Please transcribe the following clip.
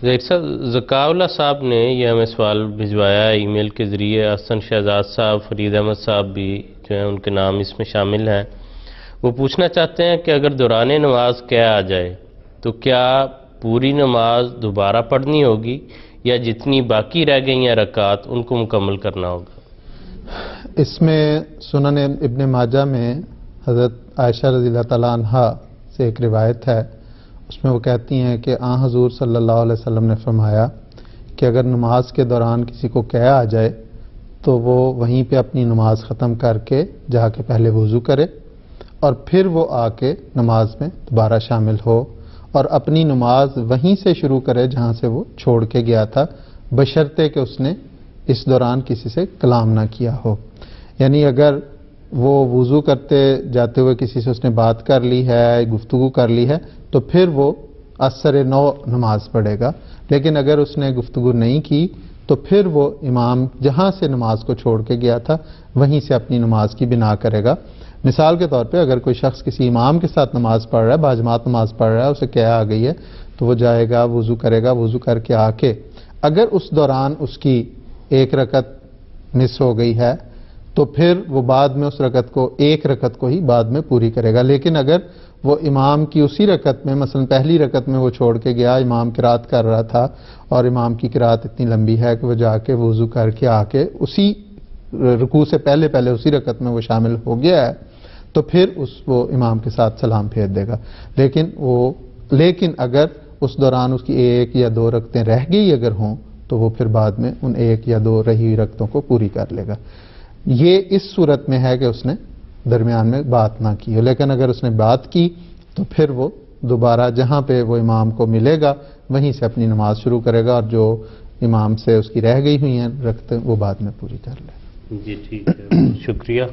ظہیر صاحب، ذکاءاللہ صاحب نے یہ ہمیں سوال بھجوایا ای میل کے ذریعے. حسن شہزاد صاحب، فرید احمد صاحب بھی جو ہیں ان کے نام اس میں شامل ہیں. وہ پوچھنا چاہتے ہیں کہ اگر دوران نماز قیا آ جائے تو کیا پوری نماز دوبارہ پڑھنی ہوگی یا جتنی باقی رہ گئی ہیں رکعات ان کو مکمل کرنا ہوگا؟ اس میں سنن ابن ماجہ میں حضرت عائشہ رضی اللہ تعالیٰ عنہا سے ایک روایت ہے. اس میں وہ کہتی ہیں کہ حضور صلی اللہ علیہ وسلم نے فرمایا کہ اگر نماز کے دوران کسی کو قیا آ جائے تو وہ وہیں پہ اپنی نماز ختم کر کے جا کے پہلے وضو کرے اور پھر وہ آ کے نماز میں دوبارہ شامل ہو اور اپنی نماز وہیں سے شروع کرے جہاں سے وہ چھوڑ کے گیا تھا، بشرطے کہ اس نے اس دوران کسی سے کلام نہ کیا ہو. یعنی اگر وہ وضو کرتے جاتے ہوئے کسی سے اس نے بات کر لی ہے، گفتگو کر لی ہے، تو پھر وہ اثر نو نماز پڑھے گا. لیکن اگر اس نے گفتگو نہیں کی تو پھر وہ امام جہاں سے نماز کو چھوڑ کے گیا تھا وہیں سے اپنی نماز کی بنا کرے گا. مثال کے طور پہ اگر کوئی شخص کسی امام کے ساتھ نماز پڑھ رہا ہے، باجماعت نماز پڑھ رہا ہے، اسے قیا آ گئی ہے تو وہ جائے گا، وضو کرے گا، وضو کر کے آ کے اگر اس دوران اس کی ایک رکعت مس ہو گئی ہے تو پھر وہ بعد میں اس رکعت کو ایک رکعت کو ہی بعد میں پوری کرے گا. لیکن اگر وہ امام کی اسی رکعت میں مثلا پہلی رکعت میں وہ چھوڑ کے گیا، امام قرات کر رہا تھا اور امام کی قرات اتنی لمبی ہے کہ وہ جا کے وضو کر کے آ کے اسی رکوع سے پہلے اسی رکعت میں وہ شامل ہو گیا ہے تو پھر وہ امام کے ساتھ سلام پھیر دے گا. لیکن اگر اس دوران اس کی ایک یا دو رکعتیں رہ گئی اگر ہوں تو وہ پھر بعد میں ان ایک یا دو رہی ہوئی رکعتوں کو پوری کر لے گا. یہ اس صورت میں ہے کہ اس نے درمیان میں بات نہ کی ہو. لیکن اگر اس نے بات کی تو پھر وہ دوبارہ جہاں پہ وہ امام کو ملے گا وہیں سے اپنی نماز شروع کرے گا اور جو امام سے اس کی رہ گئی ہوئی ہیں رکعتیں وہ بعد میں پوری کر لے گا. جی ٹھیک ہے، شکریہ.